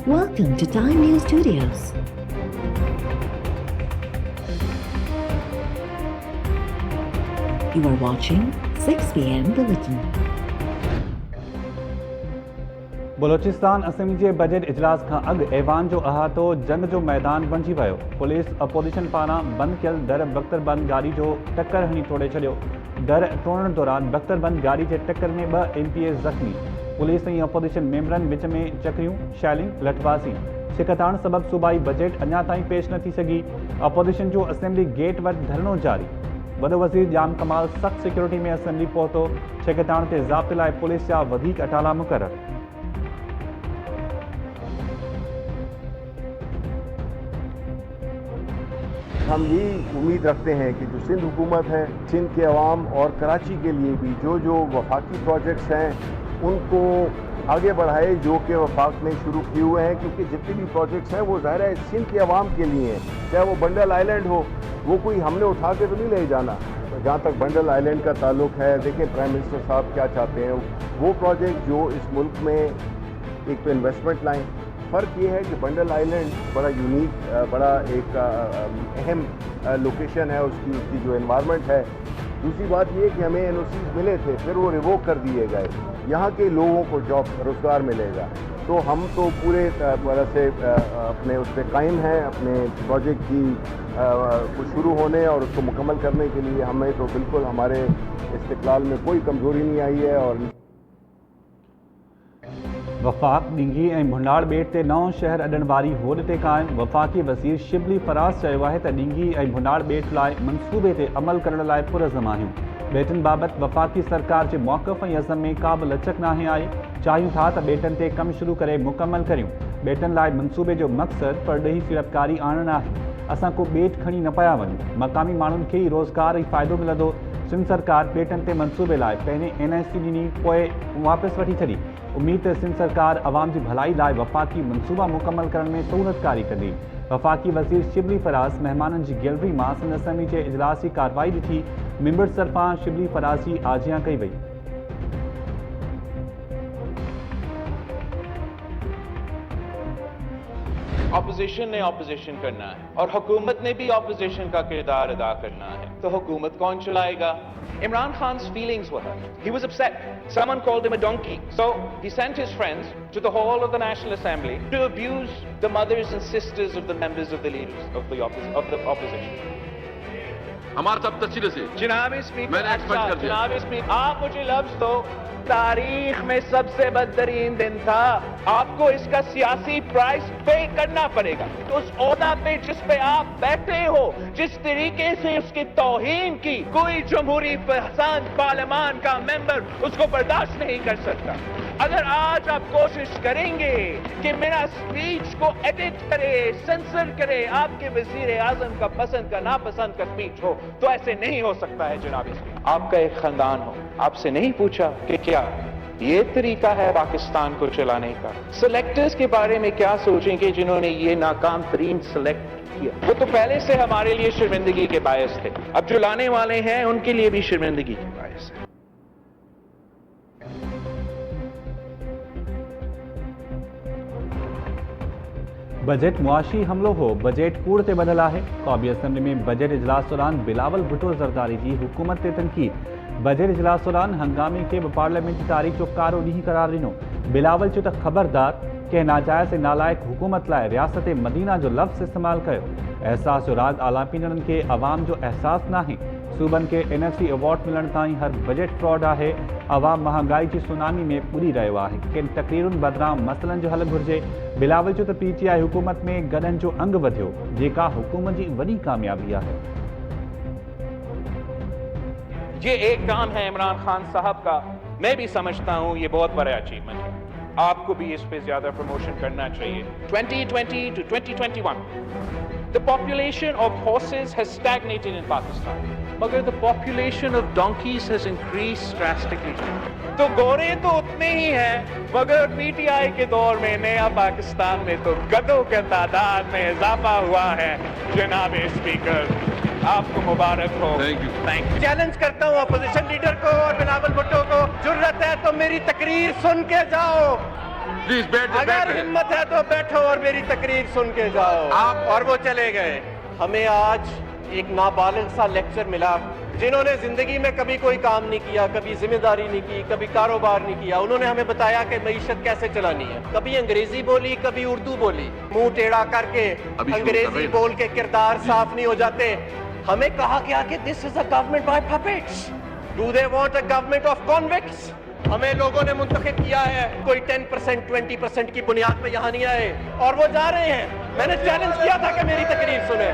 Welcome to Time News Studios. You are watching 6 p.m. Bulletin. Balochistan assembly जे budget इजलास खां अॻु ऐवान जो अहातो जंग जो मैदान बणिजी वियो। पुलिस अपोजिशन पारां बंदि कयल दर बख्तरबंद गाड़ी जो टक्कर हणी तोड़े छॾियो। दर तोड़ण दौरान बख्तरबंद गाड़ी जे टक्कर में 2 MPs ज़ख़्मी। पुलिस ऐं अपोजिशन मेंबरनि विच में चकरियूं, शैलिंग, लठबाज़ी छिकताण सबबि सूबाई बजट अञा ताईं पेश न थी सघी। अपोजिशन जो असेंबली गेट वटि धरनो जारी। वॾो वज़ीर जाम कमाल सख़्त सिक्योरिटी में असेंबली पहुतो। छिकताण ते ज़ाब्ते लाइ पुलिस जा वधीक अटाला मुक़रर। हम ये उम्मीद रखते हैं कि जो सिंध हुकूमत है, सिंध के अवाम और कराची के लिए भी जो वफाकी प्रोजेक्ट्स हैं उनको आगे बढ़ाए जो कि वफाक ने शुरू किए हुए हैं, क्योंकि जितने भी प्रोजेक्ट्स हैं वो ज़ाहिर है सिंध के अवाम के लिए हैं। चाहे वो बंडल आइलैंड हो, वो कोई हमने उठा के तो नहीं ले जाना। जहाँ तक बंडल आइलैंड का ताल्लुक है, देखें प्राइम मिनिस्टर साहब क्या चाहते हैं। वो प्रोजेक्ट जो इस मुल्क में एक तो इन्वेस्टमेंट लाएँ। फ़र्क ये है कि बंडल आइलैंड बड़ा यूनिक, बड़ा एक अहम लोकेशन है, उसकी जो एनवायरनमेंट है। दूसरी बात ये कि हमें NOCs मिले थे, फिर वो रिवोक कर दिए गए। यहाँ के लोगों को जॉब रोज़गार मिलेगा, तो हम तो पूरे तरह से अपने उस पर कायम हैं, अपने प्रोजेक्ट की शुरू होने और उसको मुकम्मल करने के लिए। हमें तो बिल्कुल हमारे इस्तिक़लाल में कोई कमज़ोरी नहीं आई है। और वफाक डिंगी ऐं भुंडाड़ बेट ते नओं शहर अॾण वारी होड़ ते क़ाइम। वफ़ाक़ी वज़ीर शिबली फराज़ चयो आहे त डिंगी ऐं भुंडाड़ बेट लाइ मंसूबे ते अमल करण लाइ पुरज़म आहियूं। बेटनि बाबति वफ़ाक़ी सरकार जे मौक़िफ़ ऐं अज़म में का बि लचक नाहे आई। चाहियूं था त बेटनि ते कमु शुरू करे मुकमल करियूं। बेटनि लाइ मंसूबे जो मक़सदु परॾेही सीड़पकारी आणणु आहे। असां को बेट खणी न पिया वञूं। मक़ामी माण्हुनि खे ई रोज़गार ऐं फ़ाइदो मिलंदो। सिंध सरकार बेटनि ते मंसूबे लाइ पहिरें NIC ॾिनी, पोइ वापसि वठी छॾी। उम्मीद त सिंध सरकार अवाम जी भलाई लाइ वफ़ाक़ी मंसूबा मुकमल करण में सहूलतकारी कंदी। वफ़ाक़ी वज़ीर शिबली फराज़ महिमाननि जी गैलरी मां सिंध असेंबली जे इजलास जी कार्रवाई ॾिठी। मेंबर तरफ़ां शिबली फराज़ जी आजियां कई वई। ऑपोजिशन ने ऑपोजिशन करना है और हुकूमत ने भी ऑपोजिशन का किरदार अदा करना है, तो हुकूमत कौन चलाएगा? Imran Khan's feelings were hurt. He was upset. Someone called him a donkey. So he sent his friends to the hall of the National Assembly to abuse the mothers and sisters of the members of the leaders of the opposition. हमारा सब तफसील से जनाब speaker, मैंने expect कर दिया। जनाब speaker, आप मुझे लफ्ज दो। तारीख में सबसे बदतरीन दिन था। आपको इसका सियासी प्राइस पे करना पड़ेगा। तो उस ओहदा पे जिस पे आप बैठे हो, जिस तरीके से उसकी तौहीन की, कोई जमहूरी पसंद पार्लियामान का मेंबर उसको बर्दाश्त नहीं कर सकता। अगर आज आप कोशिश करेंगे कि मेरा स्पीच को एडिट करे, सेंसर करे, आपके वजीर आजम का पसंद का नापसंद का स्पीच हो, तो ऐसे नहीं हो सकता है। जनाब आपका एक खानदान हो, आपसे नहीं पूछा कि क्या ये तरीका है पाकिस्तान को चलाने का? सिलेक्टर्स के बारे में क्या सोचेंगे जिन्होंने ये नाकाम तरीन सिलेक्ट किया? वो तो पहले से हमारे लिए शर्मिंदगी के बायस थे, अब जो लाने वाले हैं उनके लिए भी शर्मिंदगी के बायस है। बजट मुआशी हमलो हो, बजट कूड़ ते ॿधल आहे। क़ौमी असेंबली में बजट इजलास दौरान बिलावल भुट्टो ज़रदारी जी हुकूमत ते तनक़ीद। बजट इजलास दौरान हंगामे खे बि पार्लियामेंट तारीख़ जो कारो ॾींहुं करार ॾिनो। बिलावल चयो त ख़बरदार कंहिं नाजाइज़ ऐं नालाइक़ हुकूमत लाइ रियासत मदीना जो लफ़्ज़ इस्तेमालु कयो। एहसास जो राज़ आला पीनड़नि खे अवाम जो एहसास नाहे। सूबनि खे NFC अवॉर्ड मिलण ताईं हर बजट फ्रॉड आहे। अवाम महांगाई जी सुनामी में ॿुॾी रहियो आहे। किन तक़रीरुनि बदिरां मसइलनि जो हल घुरिजे। बिलावल चयो त PTI हुकूमत में गॾनि जो अंग वधियो, जेका हुकूमत जी वॾी कामयाबी आहे। ये एक काम है इमरान खान साहब का, मैं भी समझता हूं ये बहुत बड़ा अचीवमेंट है। आपको भी इस पे ज्यादा प्रमोशन करना चाहिए। 2020 to 2021 the population of horses has stagnated in Pakistan, मगर the population of donkeys has increased drastically. तो गोरे तो उतने ही हैं, मगर PTI के दौर में नया पाकिस्तान में तो गधों के तादाद में इजाफा हुआ है। जनाब स्पीकर, आपको मुबारक हो। Thank you. चैलेंज करता हूँ अपोजिशन लीडर को और बिलावल भुट्टो को, जुर्रत है तो मेरी तकरीर सुन के जाओ। प्लीज बैठ अगर हिम्मत है तो बैठो और मेरी तकरीर सुन के जाओ। आप- और वो चले गए। हमें आज एक नाबालिग सा लेक्चर मिला, जिन्होंने जिंदगी में कभी कोई काम नहीं किया, कभी जिम्मेदारी नहीं की, कभी कारोबार नहीं किया। उन्होंने हमें बताया कि मईशत कैसे चलानी है। कभी अंग्रेजी बोली, कभी उर्दू बोली। मुंह टेढ़ा करके अभी शुरू कर रहे अंग्रेजी हैं। बोल के किरदार साफ नहीं हो जाते। हमें कहा गया कि this is a government by puppets. Do they want a government of convicts? हमें लोगों ने मुंतखब किया है, कोई 10% 20% की बुनियाद पे यहाँ नहीं आए और वो जा रहे हैं। मैंने चैलेंज किया था कि मेरी तकरीर सुने।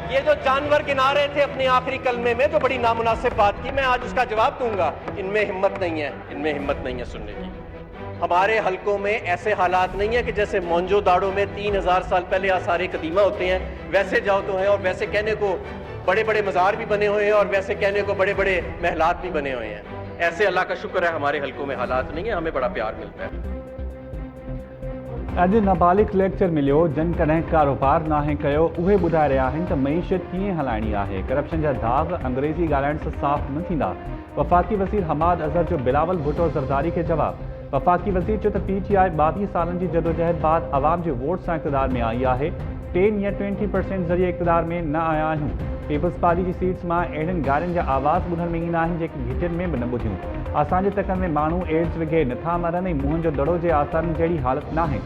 ये जो जानवर गिना रहे थे अपने आखिरी कलमे में, जो बड़ी नामुनासिब बात की, मैं आज उसका जवाब दूंगा। इनमें हिम्मत नहीं है, इनमें हिम्मत नहीं है सुनने की। हमारे हलकों में ऐसे हालात नहीं है कि जैसे मोंजो दाड़ो में 3000 साल पहले आसारे कदीमा होते हैं, वैसे जाओ तो है। और वैसे कहने को बड़े बड़े मज़ार भी बने हुए हैं और वैसे कहने को बड़े बड़े महलात भी बने हुए हैं। ऐसे अल्लाह का शुक्र है हमारे हलकों में हालात नहीं है, हमें बड़ा प्यार मिलता है। अॼु नाबालिग लेक्चर मिलियो, जिन कॾहिं कारोबार नाहे कयो, उहे ॿुधाए रहिया आहिनि त मईशत कीअं हलाइणी आहे। करप्शन जा दाग़ अंग्रेज़ी ॻाल्हाइण सां साफ़ न थींदा। वफ़ाक़ी वज़ीर हमाद अज़हर जो बिलावल भुट्टो ज़रदारी खे जवाब। वफ़ाक़ी वज़ीर चयो त PTI 22 सालनि जी जदोजहद बाद अवाम जे वोट सां इक़्तिदार में आई आहे। 10 या 20% ज़रिए इक़्तिदार में न आया आहियूं। पीपल्स पार्टी जी सीट्स मां अहिड़नि ॻाल्हियुनि जा आवाज़ ॿुधण में ईंदा आहिनि जेके घिटियुनि में बि न ॿुधियूं। असांजे तकनि में माण्हू एड्स विघे नथा मरनि ऐं मुंहं जो दड़ो जे आसारनि जहिड़ी हालत नाहे।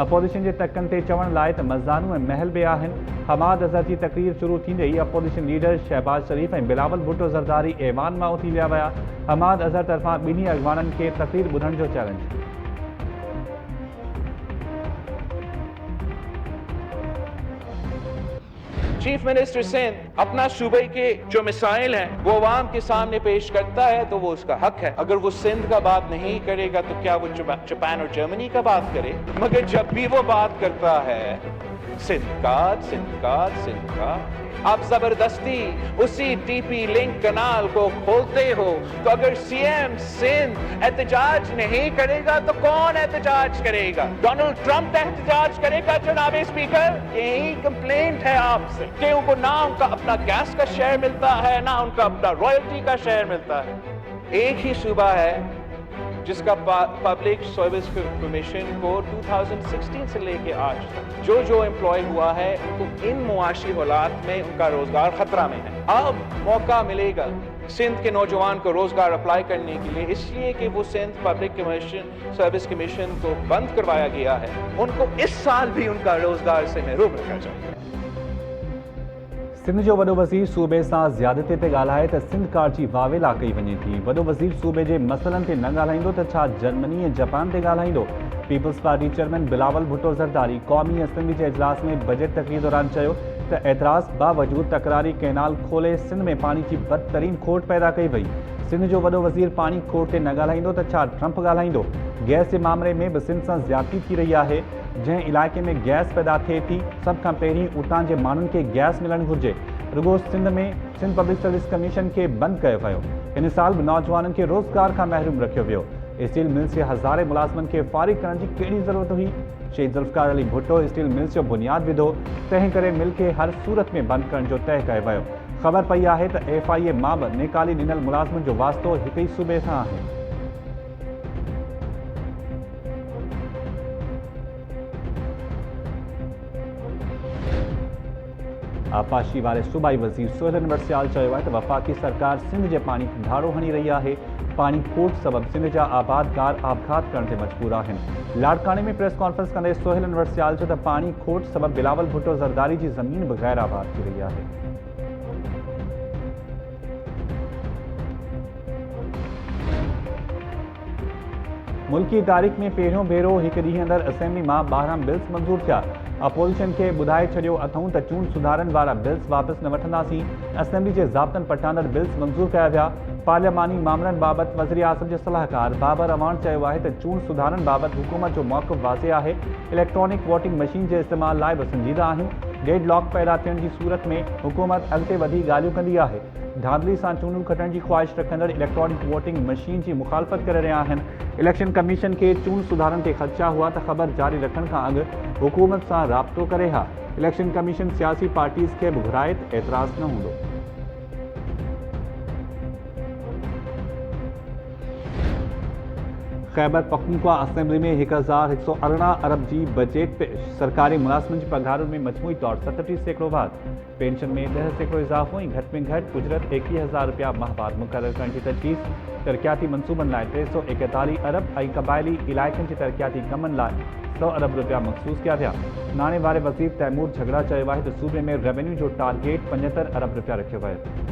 अपोज़िशन जे तकनि ते चवण लाइ त मज़ानू ऐं महल बि आहिनि। हमाद अज़हर जी तकरीर शुरू थींदे ई अपोज़िशन लीडर शहबाज शरीफ़ ऐं बिलावल भुट्टो ज़रदारी ऐवान मां उथी विया विया। हमाद अज़हर तरफ़ां ॿिन्ही अॻवाननि खे तकरीर ॿुधण जो चैलेंज। चीफ मिनिस्टर सिंध अपना सूबे के जो मिसाइल हैं वो अवाम के सामने पेश करता है तो वो उसका हक है। अगर वो सिंध का बात नहीं करेगा तो क्या वो जापान और जर्मनी का बात करे? मगर जब भी वो बात करता है सिंध का आप जबरदस्ती उसी टीपी लिंक कनाल को खोलते हो। तो अगर सीएम सिंध एहतजाज नहीं करेगा तो कौन एहतजाज करेगा? डोनाल्ड ट्रंप एहतजाज करेगा जनाब स्पीकर? यही कंप्लेंट है आपसे कि उनको ना उनका अपना गैस का शेयर मिलता है, ना उनका अपना रॉयल्टी का शेयर मिलता है। एक ही सूबा है जिसका पब्लिक सर्विस कमीशन को 2016 से लेके आज तक जो एम्प्लॉय हुआ है उनको इन मुआशी हालात में उनका रोजगार खतरा में है। अब मौका मिलेगा सिंध के नौजवान को रोजगार अप्लाई करने के लिए, इसलिए कि वो Sindh public commission service commission को बंद करवाया गया है। उनको इस साल भी उनका रोजगार से महरूम रखना चाहिए। सिंध जो वॾो वज़ीर सूबे सां ज़्यादती ते ॻाल्हाए त सिंध कार जी वावेला कई वञे थी। वॾो वज़ीर सूबे जे मसइलनि ते न ॻाल्हाईंदो त छा जर्मनी ऐं जापान ते ॻाल्हाईंदो? People's party chairman Bilawal Bhutto Zardari क़ौमी असम्बली जे इजलास में बजट तक़रीर दौरान चयो त एतिराज़ बावजूद तकरारी कैनाल खोले सिंध में पानी जी बदतरीन खोट पैदा कई वई। सिंध जो वॾो वज़ीर पानी खोट ते न ॻाल्हाईंदो त छा ट्रंप ॻाल्हाईंदो? गैस जे मामले में बि सिंध सां ज़्यादती थी रही आहे। जंहिं इलाइक़े में गैस पैदा थिए थी सभ खां पहिरीं उतां जे माण्हुनि खे गैस मिलणु घुरिजे। रुगो सिंध में सिंध पब्लिक सर्विस कमीशन खे बंदि कयो वियो। इन साल बि नौजवाननि खे रोज़गार खां महरूम रखियो वियो। स्टील मिल्स जे हज़ारे मुलाज़िमनि खे फारिग करण जी कहिड़ी ज़रूरत हुई? शहीद ज़ुल्फ़िकार अली भुट्टो स्टील मिल्स जो बुनियाद विधो, तंहिं करे मिल खे हर सूरत में बंदि करण जो तय कयो वियो। ख़बर पई आहे त FIA मां बि निकाली ॾिनल मुलाज़िमनि जो वास्तो हिक ई सूबे सां आहे। आपाशी वारे सूबाई वज़ीर सोहेल अनवर सियाल चयो आहे त वफ़ाक़ी सरकार सिंध जे पाणी धाड़ो हणी रही आहे। पाणी खोट सबबि सिंध जा आबादकार आपघात करण ते मजबूर आहिनि। लाड़काणे में प्रेस कॉन्फ्रेंस कंदे सोहेल अनवर सियाल चयो त पाणी खोट सबबि बिलावल भुट्टो ज़रदारी जी ज़मीन बि गैर आबाद थी रही आहे। मुल्की तारीख़ में पहिरियों भेरो हिकु ॾींहुं अंदरि असेंबली मां 12 बिल्स मंज़ूर थिया। अपोज़िशन खे ॿुधाए छॾियो अथऊं त चूंड सुधारनि वारा बिल्स वापसि न वठंदासीं। असेंबली जे ज़ाब्तनि पटांदड़ बिल्स मंज़ूर कया विया। पार्लियामानी मामलनि बाबति वज़ीर आज़म जे सलाहकार बाबर अवान चयो आहे त चूंड सुधारनि बाबति हुकूमत जो मौक़िफ़ वाज़े आहे। इलेक्ट्रॉनिक वोटिंग मशीन जे इस्तेमाल लाइ बि संजीदा आहियूं। डेडलॉक पैदा थियण जी सूरत में हुकूमत अॻिते वधी ॻाल्हियूं कंदी आहे। धांधली सां चूंडूं खटण जी ख़्वाहिश रखंदड़ इलेक्ट्रॉनिक वोटिंग मशीन जी मुखालफ़त करे रहिया आहिनि। इलेक्शन कमीशन खे चूंड सुधारनि ते ख़दशा हुआ त ख़बर जारी रखण खां अॻु हुकूमत सां राब्तो करे हा। इलेक्शन कमीशन सियासी पार्टीज़ खे बि घुराए त एतिराज़ न हूंदो। खैबर पख्तूनख्वा असेंबली में 1118 अरब जी बजट पेश। सरकारी मुलाजमन जी पघारुनि में मजमूई तौर 37% वाध। पेंशन में 10% इजाफो ऐं घटि में घटि उजरत 21,000 रुपया माहवार मुक़रर करण जी तजवीज़। तरक्याती मनसूबनि लाइ 341 अरब ऐं क़बाइली इलाइक़नि जे तरक्याती कमनि लाइ 100 अरब रुपया मखसूस किया विया। नाणे वारे वज़ीर तैमूर झगड़ा चयो आहे त सूबे में रेवेन्यू जो टारगेट 75 अरब रुपया रखियो वियो।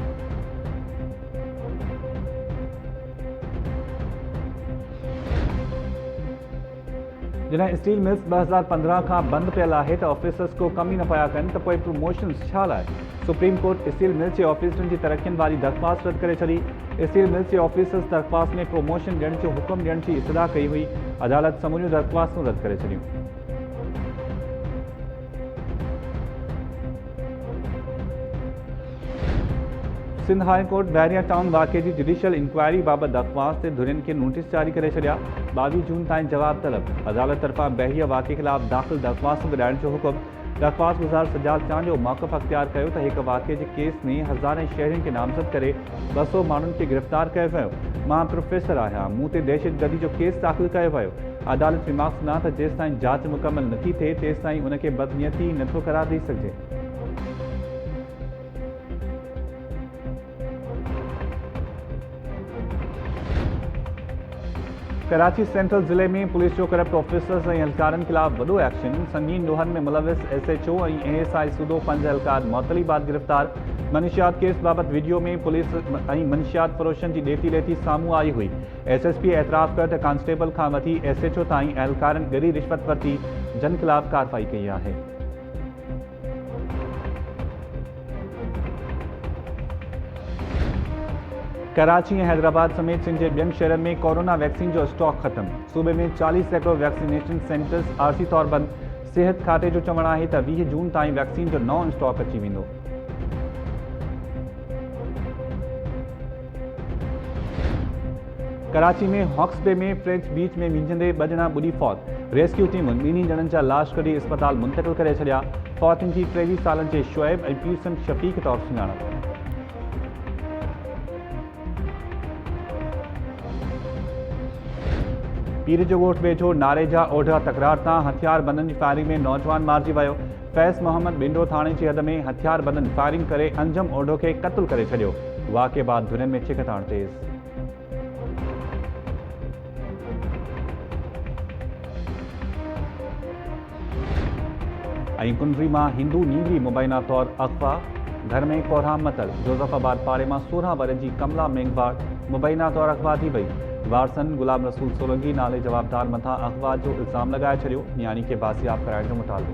जॾहिं स्टील मिल्स 2015 खां बंदि पियल आहे त ऑफिसर्स को कम ई न पिया कनि त पोइ प्रमोशन्स छा लाइ? सुप्रीम कोर्ट स्टील मिल्स जे ऑफिसरनि जी तरक़ियुनि वारी दरख़्वास्त रद्द करे छॾी। स्टील मिल्स जे ऑफिसर्स दरख़्वास्त में प्रमोशन ॾियण जो हुकुम ॾियण जी इस्तदा कई हुई। अदालत समूरियूं दरख़्वास्तूं रद्द करे छॾियूं। Sindh high court Bahria town वाक़े जी जुडिशियल इंक्वायरी बाबति दरख़्वास्त ते धुरियुनि खे नोटिस जारी करे छॾिया। 22 जून ताईं जवाब तलब। अदालत तरफ़ां बहरीअ वाक़े ख़िलाफ़ दाख़िल दरख़्वास्त ॿुधाइण जो हुकुम। दरख़्वास्त गुज़ार सजाद चांद जो मौक़िफ़ अख़्तियार कयो त हिक वाक़े जे केस में हज़ारें शहरियुनि खे नामज़द करे 200 माण्हुनि खे गिरफ़्तार कयो वियो। मां प्रोफेसर आहियां, मूं ते दहशतगर्दी जो केस दाख़िल कयो वियो। अदालत रिमार्क्स ॾिना त जेसिताईं जांच मुकमल नथी थिए तेसिताईं उनखे बदनियती नथो क़रार ॾेई सघिजे। कराची सेंट्रल ज़िले में पुलिस जो करप्ट ऑफिसर्स ऐं एहलकारनि ख़िलाफ़ वॾो एक्शन। संगीन ॾोहनि में मुलविस SHO ऐं ASI सूदो 5 एहलकार मुअतली बाद गिरफ़्तार। मनशियात केस बाबति वीडियो में पुलिस ऐं मनशियात फ़रोशनि जी ॾेती लेती साम्हूं आई हुई। SSP एतराफ़ कयो त कांस्टेबल खां वठी SHO ताईं एहलकारनि ॻरी रिश्वत वरिती। जन ख़िलाफ़ कार्रवाई कई आहे। कराची ऐं हैदराबाद समेत सिंध जे ॿियनि शहरनि में कोरोना वैक्सीन जो स्टॉक ख़त्म। सूबे में 40% वैक्सीनेशन सेंटर्स आरसी तौर बंदि। सिहत खाते जो चवणु आहे त 20 जून ताईं वैक्सीन जो नओं स्टॉक अची वेंदो। कराची में हॉक्स बे में फ्रेंच बीच में विझंदे 2 ॼणा ॿुॾी फौत। रेस्क्यू टीमुनि ॿिन्ही ॼणनि जा लाश कढी अस्पताल मुंतक़िल करे छॾिया। फौतनि जी 23 सालनि जे शुएब ऐं पीरसन शफ़ीक तौर सुञाणप। पीर जो ॻोठ वेझो नारे जा ओढा तकरार तां हथियार बंदनि जी फायरिंग में नौजवान मारिजी वियो। फैज़ मोहम्मद बिंडो थाणे जी हद में हथियार बंदनि फायरिंग करे अंजम ओढो खे क़त्ल करे छॾियो। वाक़े बाद धुरियुनि में छिकताण तेज़। ऐं कुंडरी मां हिंदू नींगरी मुबैना तौर अगवा। घर में कोरहाम मतल। जोज़फ़ाबाद पाड़े मां 16 वर जी कमला मेंगवाड़ मुबैना तौर अगवा थी वई। वारसन गुलाम रसूल सोलंकी नाले जवाबदार मथां अगवा जो इल्ज़ाम लगाए छॾियो। नियाणी खे बासियाब कराइण जो मुतालबो।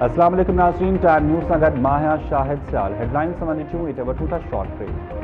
अस्सलाम वालेकुम नाज़रीन, टाइम न्यूज़ सां गॾु मां आहियां शाहिद सियाल। हेडलाइंस सां ॾिठियूं, इते वठूं था शॉर्ट ब्रेक।